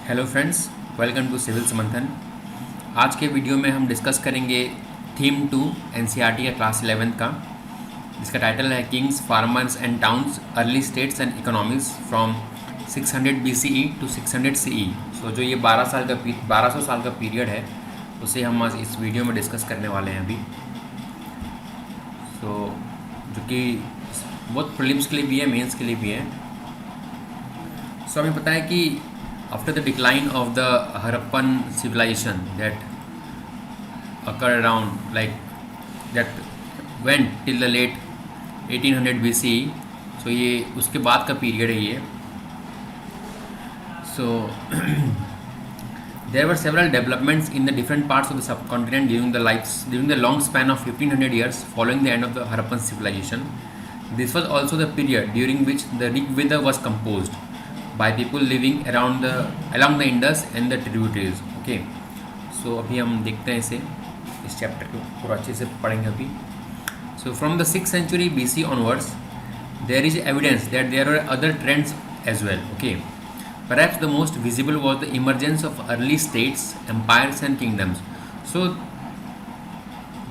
Hello friends, welcome to civil समंथन। आज के वीडियो में हम डिस्कस करेंगे थीम 2 एनसीईआरटी का क्लास 11 का, जिसका टाइटल है kings, farmers and towns, early states and economies from 600 BCE to 600 CE। So जो ये 1200 साल का पीरियड है, उसे हम आज इस वीडियो में डिस्कस करने वाले हैं अभी। सो जो कि बहुत प्रीलिम्स के लिए भी है, मेंस के लिए भी है। सो हमें पता है कि after the decline of the Harappan civilization that occurred around that went till the late 1800 BCE, so ये उसके बाद का पीरियड है ये। So there were several developments in the different parts of the subcontinent during the long span of 1500 years following the end of the Harappan civilization. This was also the period during which the Rig Veda was composed by people living along the Indus and the tributaries. Okay, so अभी हम देखते हैं इस chapter को पूरा अच्छे से पढ़ेंगे अभी। So from the 6th century BC onwards, there is evidence that there were other trends as well. Okay, perhaps the most visible was the emergence of early states, empires and kingdoms. So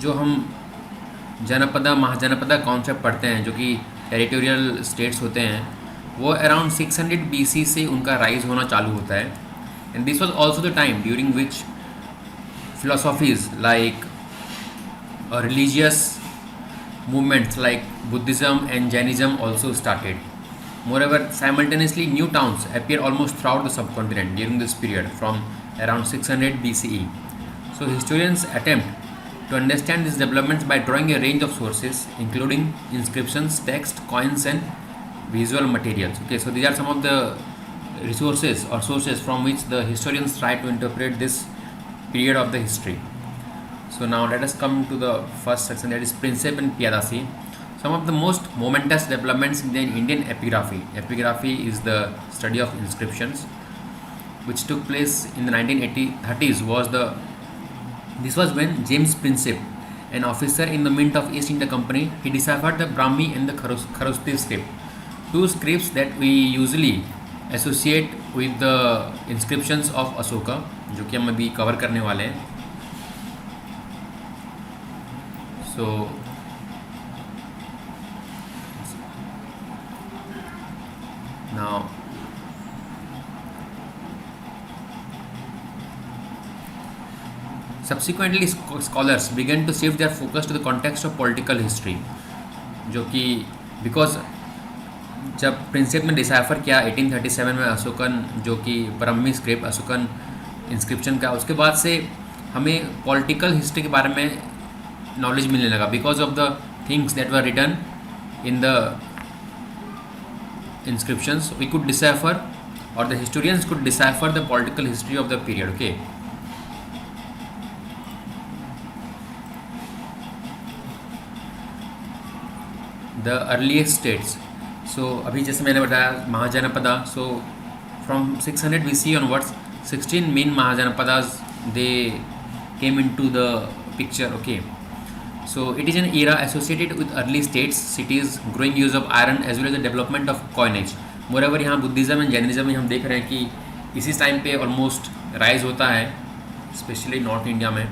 जो हम जनपदा Mahajanapada concept पढ़ते हैं, जो कि territorial states होते हैं, वो around 600 BC से उनका राइज होना चालू होता है। And this was also the time during which philosophies like religious movements like Buddhism and Jainism also started. Moreover, simultaneously new towns appear almost throughout the subcontinent during this period from around 600 BCE. So historians attempt to understand these developments by drawing a range of sources, including inscriptions, text, coins and visual materials. Okay, so these are some of the resources or sources from which the historians try to interpret this period of the history. So now let us come to the first section, that is Prinsep and Piyadasi. Some of the most momentous developments in the Indian epigraphy. Epigraphy is the study of inscriptions, which took place in the 1930s. This was when James Prinsep, an officer in the Mint of East India Company, he deciphered the Brahmi and the Kharoshthi script, two scripts that we usually associate with the inscriptions of Ashoka, जो कि हम अभी cover करने वाले हैं। So now subsequently scholars began to shift their focus to the context of political history, जो कि because जब प्रिंसेप ने डिसाइफर किया 1837 में अशोकन, जो कि ब्रह्मी स्क्रिप्ट अशोकन इंस्क्रिप्शन का, उसके बाद से हमें पॉलिटिकल हिस्ट्री के बारे में नॉलेज मिलने लगा, because of the things that were written in the inscriptions we could decipher, और the historians could decipher the political history of the period. Okay, the earliest states. So अभी जैसे मैंने बताया mahajanapada, so from 600 BC onwards 16 main mahajanapadas they came into the picture. Okay, so it is an era associated with early states, cities, growing use of iron as well as the development of coinage. मोreover यहाँ Buddhism and Jainism में हम देख रहे हैं कि इसी time पे almost rise होता है, स्पेशली नॉर्थ इंडिया में।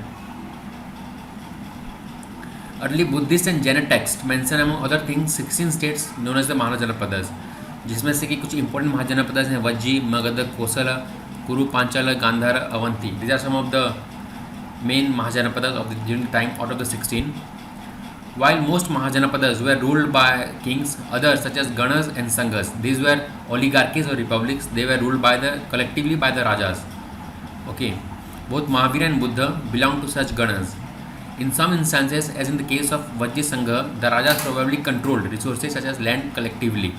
Early Buddhist and Jain texts mention among other things 16 states known as the Mahajanapadas, जिसमें से कि कुछ इंपॉर्टेंट महाजनपदास हैं वज्जी, मगध, कोसला, कुरु, Panchal, Gandhara, Avanti. These are some of the main Mahajanapadas of during the time out of the 16. While most Mahajanapadas were ruled by kings, others such as Ganas and Sanghas, these were oligarchies or republics. They were ruled collectively by the rajas. Okay, both Mahavira and Buddha belong to such Ganas. In some instances, as in the case of Vajji Sangha, the rajas probably controlled resources such as land collectively.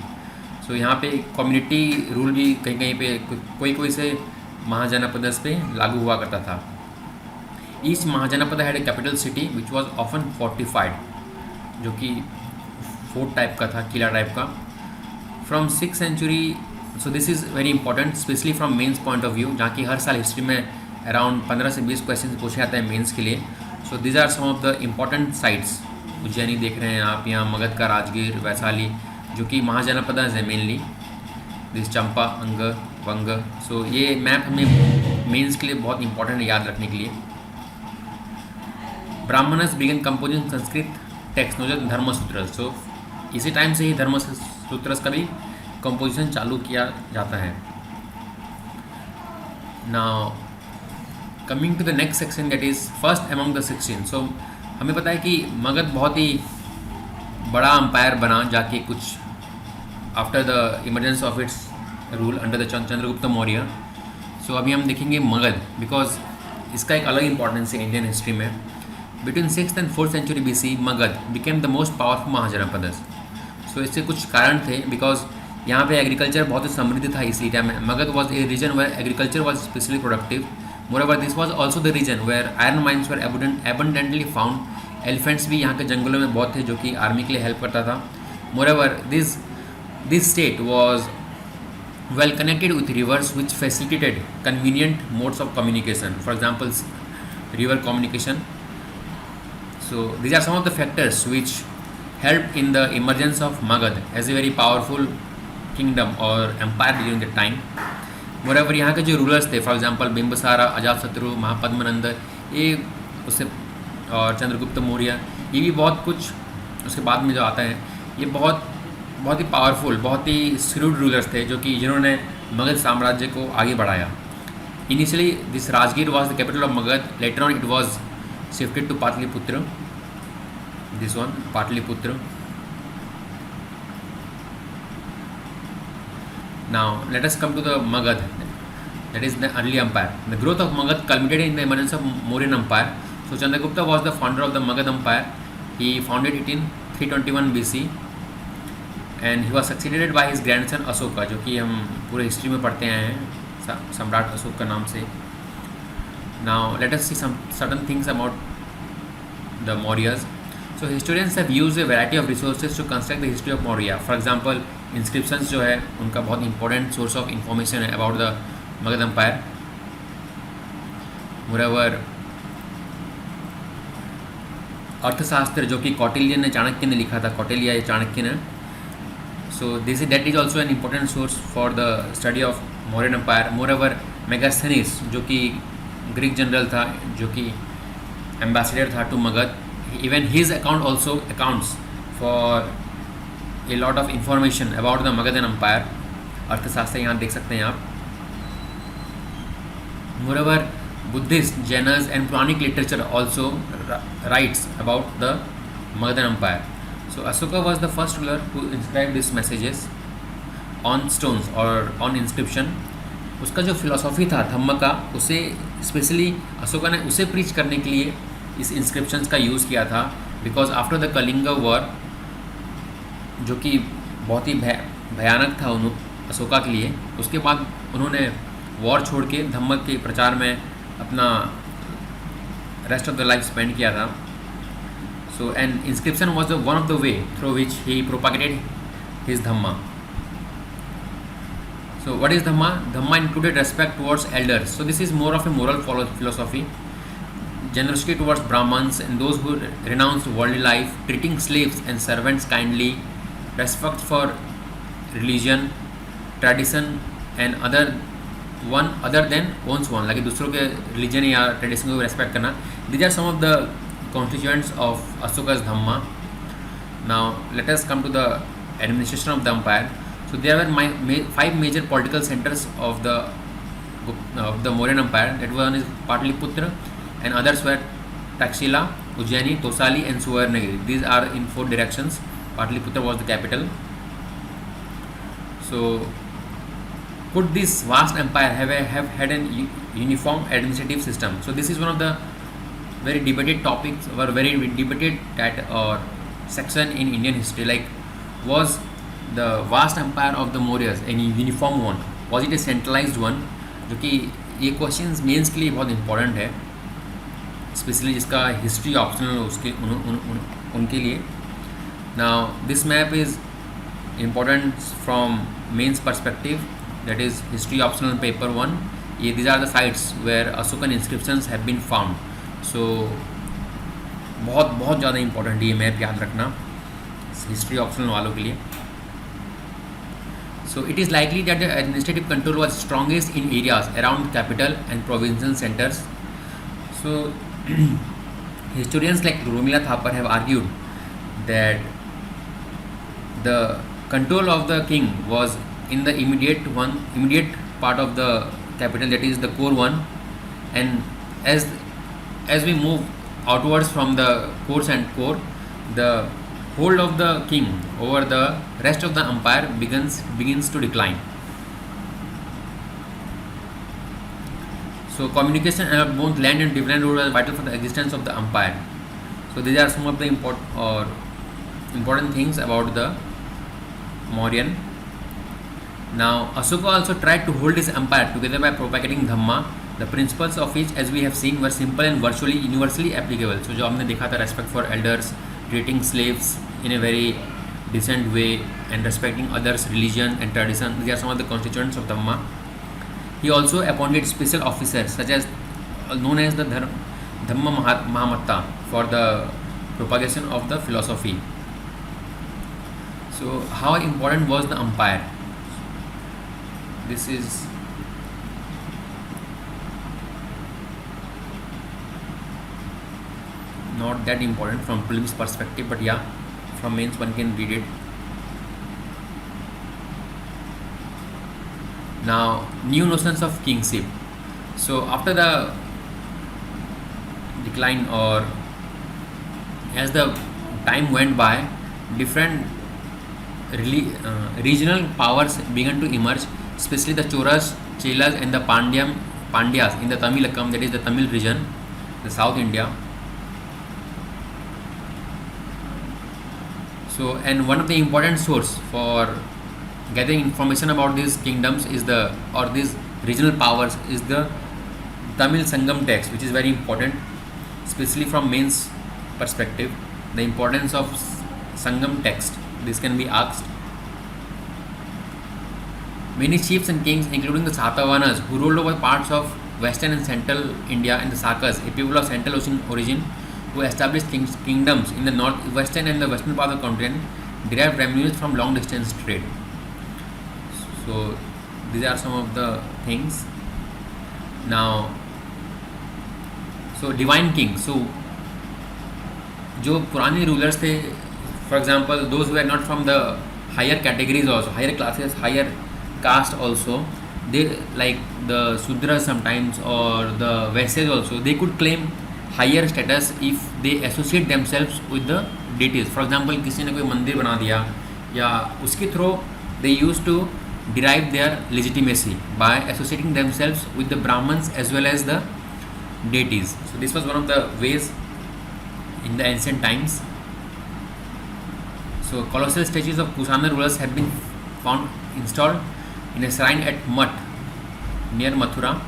So यहाँ पे community rule भी कहीं कहीं पे कोई से महाजनपदस पे लागू हुआ करता था। Each महाजनपद had a capital city which was often fortified, जो कि फोर्ट टाइप का था, किला टाइप का। From 6th century, so this is very important, especially from mains point of view, जहाँ की हर साल हिस्ट्री में अराउंड 15 से 20 क्वेश्चन पूछे जाते हैं मेंस के लिए। So these are some of the important sites. Ujjaini देख रहे हैं आप, यहाँ मगध का राजगीर, वैशाली, जो कि महाजनपदास है मेनली। दिस चंपा, अंग, वंग। सो ये मैप हमें मेंस के लिए बहुत इंपॉर्टेंट है याद रखने के लिए। Brahmanas began composing Sanskrit text known Dharmasutra. So इसी टाइम से ही धर्मसूत्र का भी कंपोजिशन चालू किया जाता है। Now coming to the next section, that is first among the 16। So हमें पता है कि मगध बहुत ही बड़ा अंपायर बना जाके कुछ after the emergence of its rule under the Chandragupta Maurya. So अभी हम देखेंगे मगध, बिकॉज इसका एक अलग इंपॉर्टेंस है इंडियन हिस्ट्री में। Between 6th and 4th century BC, Magadha became the most powerful mahajanapadas. So इससे कुछ कारण थे, बिकॉज यहाँ पे एग्रीकल्चर बहुत ही समृद्ध था इसी टाइम में। Magadha was a region where agriculture was especially productive. Moreover this was also the region where iron mines were abundantly found. Elephants भी यहाँ के जंगलों में बहुत थे, जो कि आर्मी के लिए हेल्प करता था। Moreover this state was well connected with rivers which facilitated convenient modes of communication, for example river communication. So these are some of the factors which helped in the emergence of Magad as a very powerful kingdom or empire during the time. moreover यहाँ के जो rulers थे, for example बिंबिसारा, Ajatashatru, Mahapadmananda, ये उससे और चंद्रगुप्त मौर्य, ये भी बहुत कुछ उसके बाद में जो आता है, ये बहुत ही पावरफुल, बहुत ही श्रूड रूलर्स थे, जो कि जिन्होंने मगध साम्राज्य को आगे बढ़ाया। Initially this Rajgir was the capital of Magadh, later on it was shifted to Pataliputra, this one Pataliputra. Now let us come to the Magadh, that is the early empire. The growth of Magadh culminated in the emergence of Mauryan Empire. So Chandragupta was the founder of the Magad Empire. He founded it in 321 BC. And he was succeeded by his grandson Ashoka, जो कि हम पूरे history में पढ़ते आए हैं सम्राट अशोक का नाम से। Now let us see some certain things about the Mauryas. So historians have used a variety of resources to construct the history of Maurya. For example inscriptions जो है उनका बहुत इंपॉर्टेंट सोर्स ऑफ इंफॉर्मेशन है about the Magadh empire. Moreover Arthashastra, जो कि कौटिल्य ने, चाणक्य ने लिखा था, कौटिल्य या चाणक्य ने। So that is also an important source for the study of Mauryan Empire. Moreover, Megasthenes, जो कि ग्रीक जनरल था, जो कि एम्बेसडर था to Magadh, even his account also accounts for a lot of information about the Magadhan Empire. अर्थशास्त्र यहाँ देख सकते हैं आप। Moreover, Buddhist, Jainas and Puranic literature also writes about the Magadhan Empire. So Ashoka was the first ruler who inscribed these messages on stones or on inscription. उसका जो philosophy था धम्म का, उसे स्पेशली अशोका ने उसे प्रीच करने के लिए इस इंस्क्रिप्शंस का यूज़ किया था। Because after the Kalinga war, जो कि बहुत ही भयानक था अशोका के लिए, उसके बाद उन्होंने वॉर छोड़ के धम्म के प्रचार में अपना rest of the life spend किया था। So an inscription was one of the way through which he propagated his Dhamma. So what is Dhamma? Dhamma included respect towards elders. So this is more of a moral philosophy. Generosity towards Brahmins and those who renounced worldly life, treating slaves and servants kindly, respect for religion, tradition and other than one's one, like दूसरों के religion या tradition को respect करना. These are some of the constituents of Ashoka's Dhamma. Now let us come to the administration of the empire. So there were 5 major political centers of the Mauryan Empire. That one is Pataliputra, and others were Taxila, Ujjaini, Tosali and Suvarnagiri. These are in 4 directions. Pataliputra was the capital. So could this vast empire have had an uniform administrative system? So this is one of the very debated topics, or very debated section in Indian history. Like, was the vast empire of the Mauryas any uniform one? Was it a centralized one? जो कि ये questions mains के लिए बहुत important है, specially जिसका history optional उसके उनके लिए। Now this map is important from mains perspective, that is history optional paper 1. ये these are the sites where Ashokan inscriptions have been found. सो बहुत ज़्यादा इंपॉर्टेंट ये मैप याद रखना हिस्ट्री ऑप्शनल वालों के लिए। So it is likely that the administrative control was strongest in areas around capital and provincial centers. So historians like Romila Thapar have argued that the control of the king was in the immediate part of the capital, that is the core one, and as we move outwards from the core, the hold of the king over the rest of the empire begins to decline. So communication and both land and different roads are vital for the existence of the empire. So these are some of the important things about the Mauryan. Now Ashoka also tried to hold his empire together by propagating Dhamma, the principles of which, as we have seen, were simple and virtually universally applicable. So जो हमने देखा था, respect for elders, treating slaves in a very decent way, and respecting others' religion and tradition. These are some of the constituents of Dhamma. He also appointed special officers such as known as the Dhamma Mahamatta for the propagation of the philosophy. So how important was the empire? This is not that important from prelims perspective, but yeah, from mains one can read it. Now, new notions of kingship. So after the decline, or as the time went by, different regional powers began to emerge, especially the Cholas, Chelas and the Pandyas in the Tamilakam, that is the Tamil region, the South India. So, and one of the important source for gathering information about these kingdoms is these regional powers is the Tamil Sangam text, which is very important, especially from mains perspective. The importance of Sangam text, this can be asked. Many chiefs and kings, including the Satavahanas, who ruled over parts of western and central India, and the Sakas, a people of Central Ocean origin, who established kingdoms in the northwestern and the western part of the continent, derived revenues from long distance trade. So these are some of the things. Now, so divine king. So जो पुराने rulers थे, for example, those who were not from the higher categories also, higher classes, higher caste also, they like the Sudras sometimes or the Vaishyas also, they could claim higher status if they associate themselves with the deities. For example, किसी ने कोई मंदिर बना दिया या उसके through they used to derive their legitimacy by associating themselves with the Brahmins as well as the deities. So this was one of the ways in the ancient times. So colossal statues of Kusana rulers have been found installed in a shrine at Math near Mathura.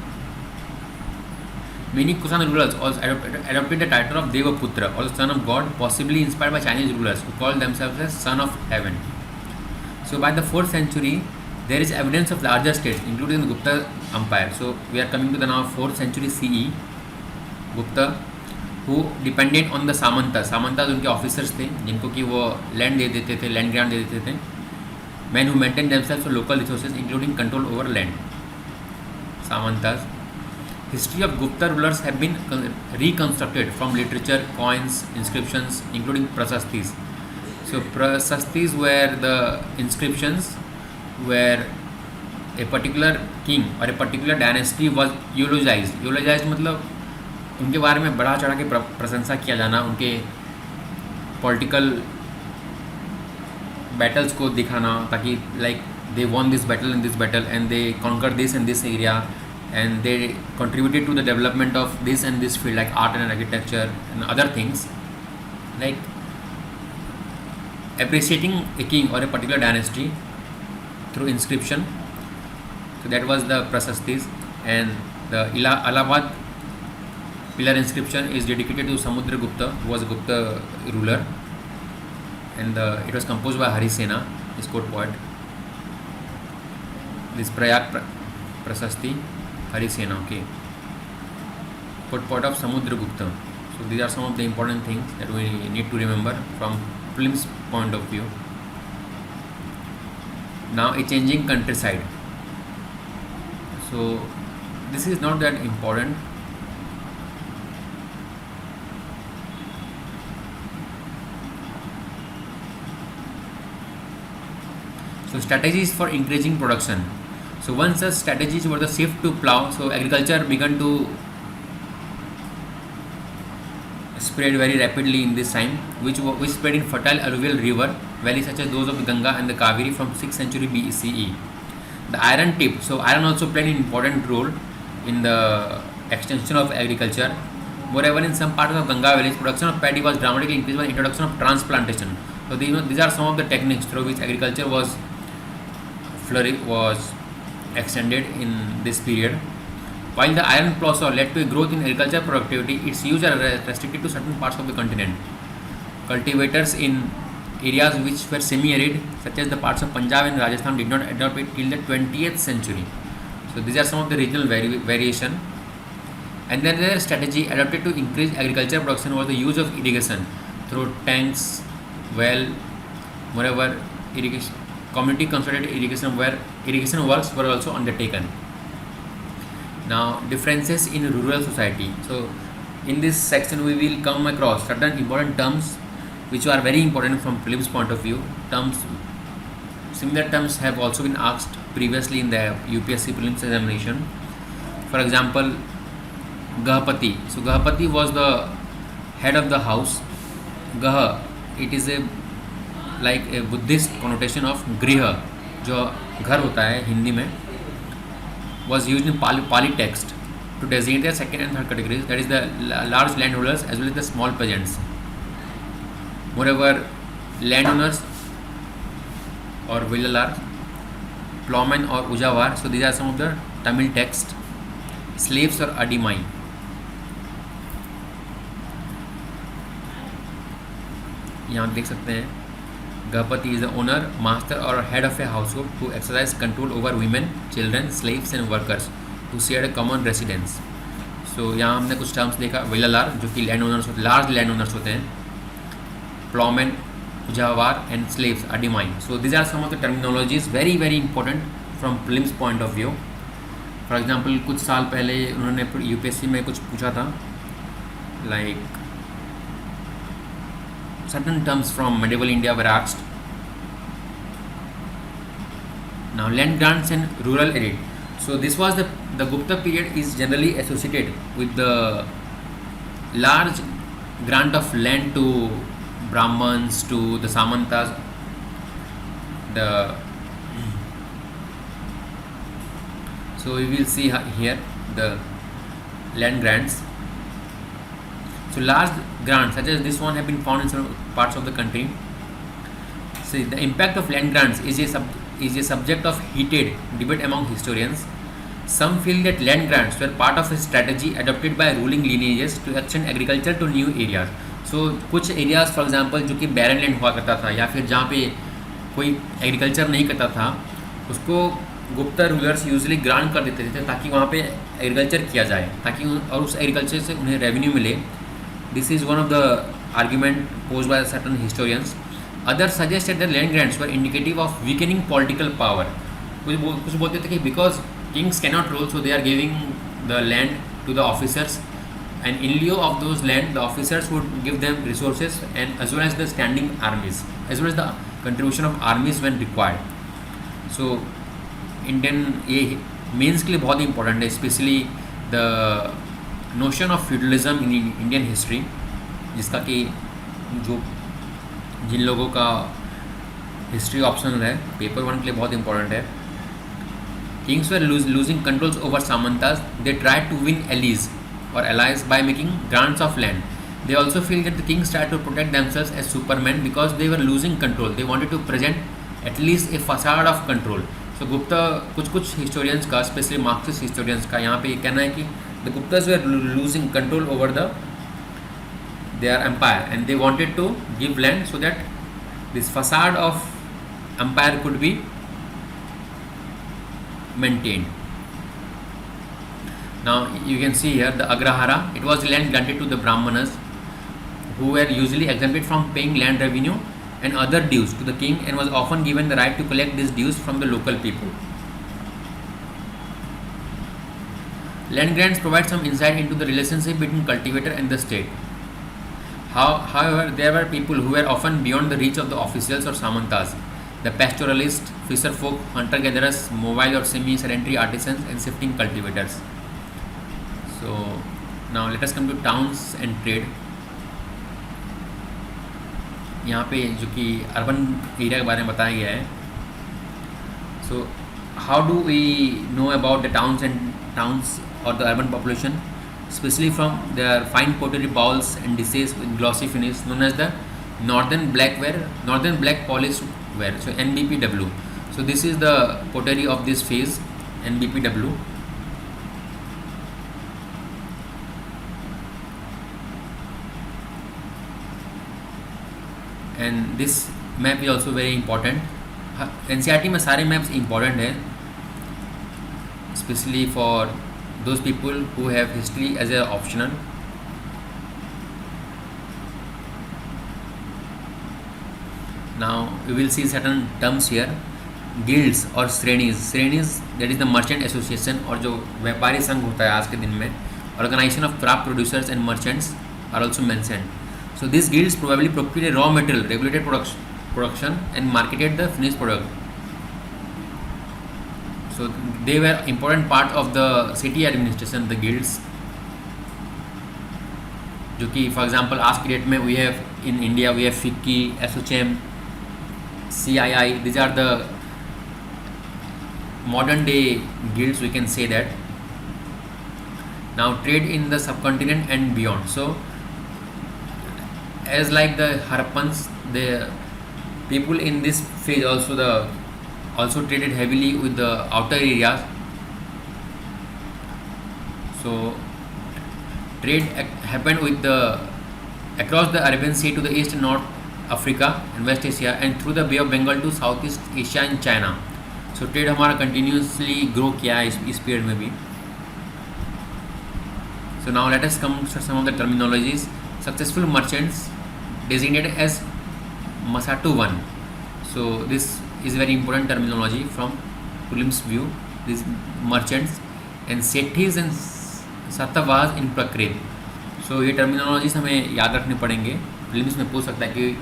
Many Kusana rulers also adopted the title of Devaputra, or son of God, possibly inspired by Chinese rulers who called themselves as son of heaven. So by the 4th century, there is evidence of larger states, including the Gupta Empire. So we are coming to the now 4th century CE. Gupta, who depended on the Samantas. Samantas उनके officers थे जिनको कि वो land दे देते थे, land grant दे देते थे. Men who maintained themselves for local resources, including control over land. Samantas. History of Gupta rulers have been reconstructed from literature, coins, inscriptions, including prasastis. So prasastis were the inscriptions where a particular king or a particular dynasty was eulogized. Eulogized मतलब उनके बारे में बढ़ा चढ़ा के प्रशंसा किया जाना, उनके पॉलिटिकल बैटल्स को दिखाना, ताकि like they won this battle and they conquer this and this area and they contributed to the development of this and this field, like art and architecture and other things, like appreciating a king or a particular dynasty through inscription. So that was the prasastis. And the Allahabad pillar inscription is dedicated to Samudragupta, who was a Gupta ruler, and it was composed by Harisena, his court poet. This Prayag Prasasti, Harisena, okay, court poet of Samudragupta. So these are some of the important things that we need to remember from prelims point of view. Now a changing countryside. So this is not that important. So strategies for increasing production. So once such strategies were the shift to plow, so agriculture began to spread very rapidly in this time, which spread in fertile alluvial river valleys such as those of the Ganga and the Kaveri from 6th century BCE. The iron tip. So iron also played an important role in the extension of agriculture. Moreover, in some parts of Ganga valleys, production of paddy was dramatically increased by the introduction of transplantation. So these are some of the techniques through which agriculture was extended in this period. While the iron plough led to a growth in agricultural productivity, its use are restricted to certain parts of the continent. Cultivators in areas which were semi-arid, such as the parts of Punjab and Rajasthan, did not adopt it till the 20th century. So these are some of the regional variation. And then the strategy adopted to increase agricultural production was the use of irrigation through tanks, well, moreover, irrigation, community consolidated irrigation where irrigation works were also undertaken. Now differences in rural society. So in this section we will come across certain important terms which are very important from prelims point of view. Similar terms have also been asked previously in the UPSC prelims examination. For example, Gahapati. So Gahapati was the head of the house. Gah, it is like a Buddhist connotation of Griha, जो घर होता है हिंदी में, was used in Pali text to designate the second and third categories, that is the large landholders as well as the small peasants. Moreover, landowners or Villalar, plowmen or Ujawar, so these are some of the Tamil text. Slaves or Adimai. यहाँ देख सकते हैं, Gahapati is the owner, master or head of a household who exercise control over women, children, slaves and workers who share a common residence. So यहाँ हमने कुछ terms देखा. विलालार जो कि लैंड ओनर्स होते, लार्ज लैंड ओनर्स होते हैं. Ploughman, uzhavar and slaves, adimai. So these are some of the terminologies very very important from prelims point of view. For example कुछ साल पहले उन्होंने यूपीएससी में कुछ पूछा था, like certain terms from medieval India were asked. Now land grants and rural aid. So this was the Gupta period is generally associated with the large grant of land to Brahmins, to the Samantas, so we will see here the land grants. So large grants such as this one have been found in some parts of the country. See, the impact of land grants is a subject of heated debate among historians. Some feel that land grants were part of a strategy adopted by ruling lineages to extend agriculture to new areas. So कुछ areas for example जो कि barren land हुआ करता था या फिर जहाँ पे कोई agriculture नहीं करता था, उसको गुप्ता रूलर्स यूजली ग्रांट कर देते थे ताकि वहाँ पे एग्रीकल्चर किया जाए, ताकि और उस एग्रीकल्चर से उन्हें रेवेन्यू मिले. This is one of the argument posed by certain historians. Others suggested that land grants were indicative of weakening political power. कुछ बोलते थे कि because kings cannot rule, so they are giving the land to the officers, and in lieu of those land, the officers would give them resources and as well as the standing armies, as well as the contribution of armies when required. So Indian ये mains के लिए बहुत important है, specially the notion of feudalism in Indian history, जिसका कि जिन लोगों का history optional है, पेपर 1 के लिए बहुत इंपॉर्टेंट है. Kings were losing controls over Samantas. They tried to win allies by making grants of land. They also feel that the kings tried to protect themselves as supermen because they were losing control. They wanted to present at least a facade of control. So Gupta, कुछ historians का, especially Marxist historians का, यहाँ पे ये कहना है कि the Guptas were losing control over their empire and they wanted to give land so that this facade of empire could be maintained. Now you can see here the Agrahara. It was land granted to the Brahmanas who were usually exempted from paying land revenue and other dues to the king and was often given the right to collect these dues from the local people. Land grants provide some insight into the relationship between cultivator and the state. However, there were people who were often beyond the reach of the officials or samantas: the pastoralists, fisher folk, hunter-gatherers, mobile or semi-sedentary artisans, and shifting cultivators. So now let us come to towns and trade. यहाँ पे जो कि urban area के बारे में बताया गया है. So how do we know about the towns or the urban population, especially from their fine pottery bowls and dishes with glossy finish known as the northern black polished ware, so NBPW. So this is the pottery of this phase, NBPW. And this map is also very important. NCERT में सारे maps important है, especially for those people who have history as a optional. Now we will see certain terms here. Guilds और श्रेणीज that is the merchant association और जो व्यापारी संघ होता है आज के दिन में. Organization of craft producers and merchants are also mentioned. So these guilds probably procured raw material, regulated production and marketed the finished product. So they were important part of the city administration, the guilds. जो कि for example आज की date में we have in India we have FICCI, ASSOCHAM, CII. These are the modern day guilds, we can say that. Now trade in the subcontinent and beyond. So as like the Harappans, the people in this phase also traded heavily with the outer areas. So trade happened with across the Arabian Sea to the east and north Africa and West Asia, and through the Bay of Bengal to Southeast Asia and China. So trade हमारा continuously grow किया है इस period में भी. So now let us come to some of the terminologies. Successful merchants designated as Masatu 1. So this is very important terminology from prelims view. These merchants and Sethis and Satavas in Prakrit. So ये terminologies हमें याद रखने पड़ेंगे. prelims में पूछ सकता है कि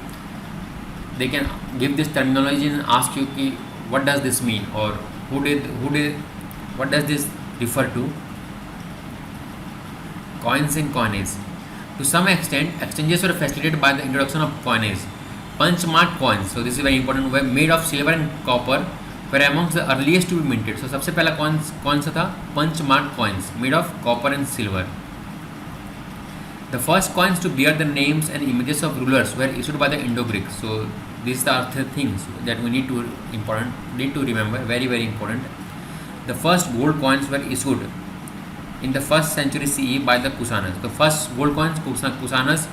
they can give this terminology and ask you कि what does this mean or what does this refer to. Coins and coinage. To some extent, exchanges were facilitated by the introduction of coinage. Punch-marked coins, so this is very important, were made of silver and copper, were amongst the earliest to be minted. So सबसे पहला कौन सा था? Punch-marked coins made of copper and silver. The first coins to bear the names and images of rulers were issued by the Indo-Greeks. So these are the things that we need to remember. Very very important. The first gold coins were issued in the 1st century CE by the Kusanas. The first gold coins, Kusanas,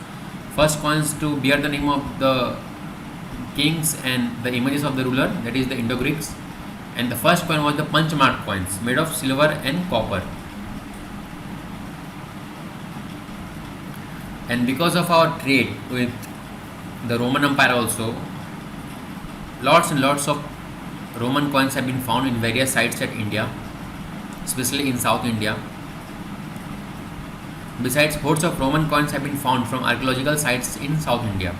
first coins to bear the name of the kings and the images of the ruler, that is the Indo-Greeks. And the first coin was the punch-marked coins made of silver and copper. And because of our trade with the Roman Empire also, lots and lots of Roman coins have been found in various sites at India, especially in South India. Besides, hordes of Roman coins have been found from archaeological sites in South India.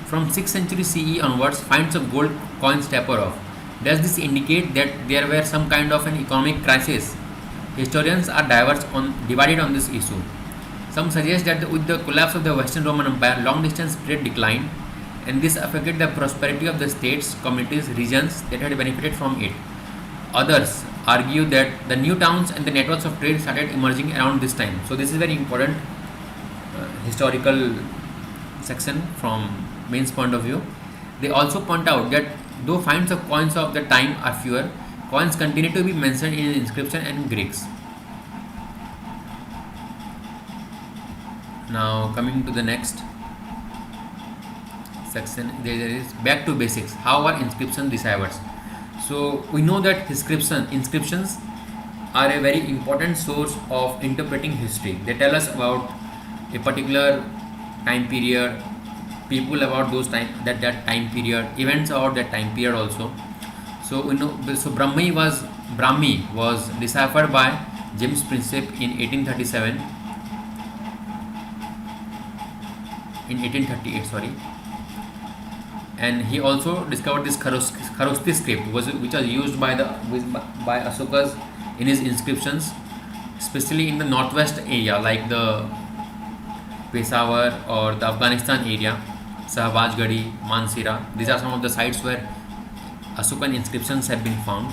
From 6th century CE onwards, finds of gold coins taper off. Does this indicate that there were some kind of an economic crisis? Historians are divided on this issue. Some suggest that with the collapse of the Western Roman Empire, long-distance trade declined, and this affected the prosperity of the states, communities, regions that had benefited from it. Others argue that the new towns and the networks of trade started emerging around this time. So this is very important historical section from Main's point of view. They also point out that though finds of coins of the time are fewer, coins continue to be mentioned in inscription and Greeks. Now coming to the next section, there is back to basics. How are inscriptions deciphered? So we know that inscriptions are a very important source of interpreting history. They tell us about a particular time period, people about those that time period, events about that time period also. So Brahmi was deciphered by James Princip in 1838, sorry, and he also discovered this Kharoshthi script, which was used by Ashoka in his inscriptions, especially in the northwest area like the Peshawar or the Afghanistan area, Shahbazgadi, Mansira. These are some of the sites where Ashokan inscriptions have been found.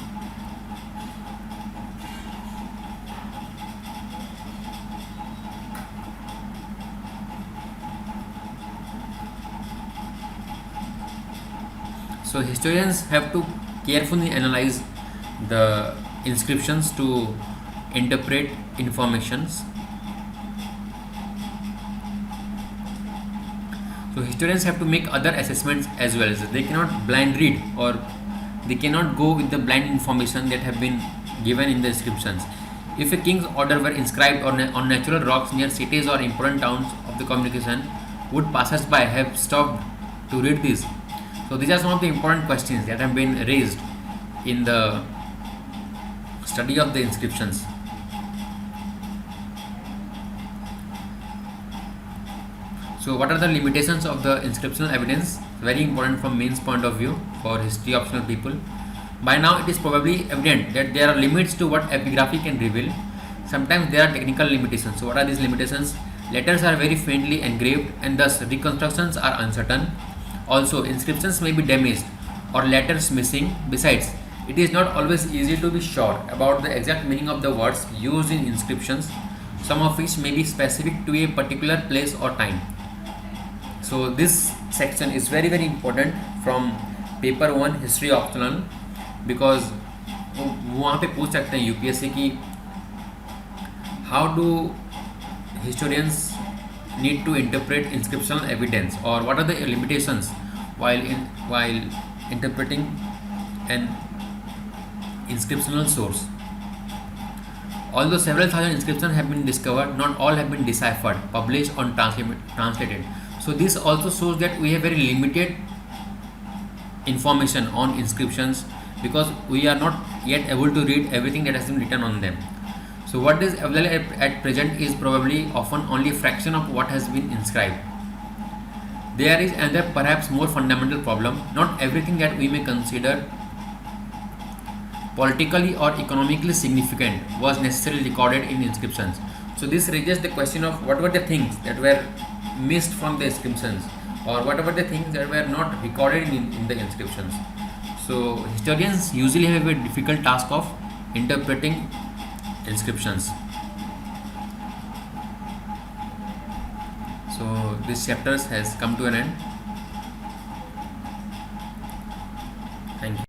So historians have to carefully analyze the inscriptions to interpret informations. So historians have to make other assessments as well. So they cannot blind read, or they cannot go with the blind information that have been given in the inscriptions. If a king's order were inscribed on natural rocks near cities or important towns of the communication, would passers-by have stopped to read these? So these are some of the important questions that have been raised in the study of the inscriptions. So what are the limitations of the inscriptional evidence? Very important from mains point of view for history optional people. By now it is probably evident that there are limits to what epigraphy can reveal. Sometimes there are technical limitations. So what are these limitations? Letters are very faintly engraved and thus reconstructions are uncertain. Also, inscriptions may be damaged or letters missing. Besides, it is not always easy to be sure about the exact meaning of the words used in inscriptions, some of which may be specific to a particular place or time. So this section is very important from paper 1 history optional, because वहाँ पे पूछ सकते हैं UPSC की how do historians need to interpret inscriptional evidence, or what are the limitations while interpreting an inscriptional source. Although several thousand inscriptions have been discovered, not all have been deciphered, published or translated. So this also shows that we have very limited information on inscriptions, because we are not yet able to read everything that has been written on them. So what is available at present is probably often only a fraction of what has been inscribed. There is another perhaps more fundamental problem. Not everything that we may consider politically or economically significant was necessarily recorded in inscriptions. So this raises the question of what were the things that were missed from the inscriptions, or what were the things that were not recorded in the inscriptions. So historians usually have a difficult task of interpreting inscriptions. So this chapter has come to an end. Thank you.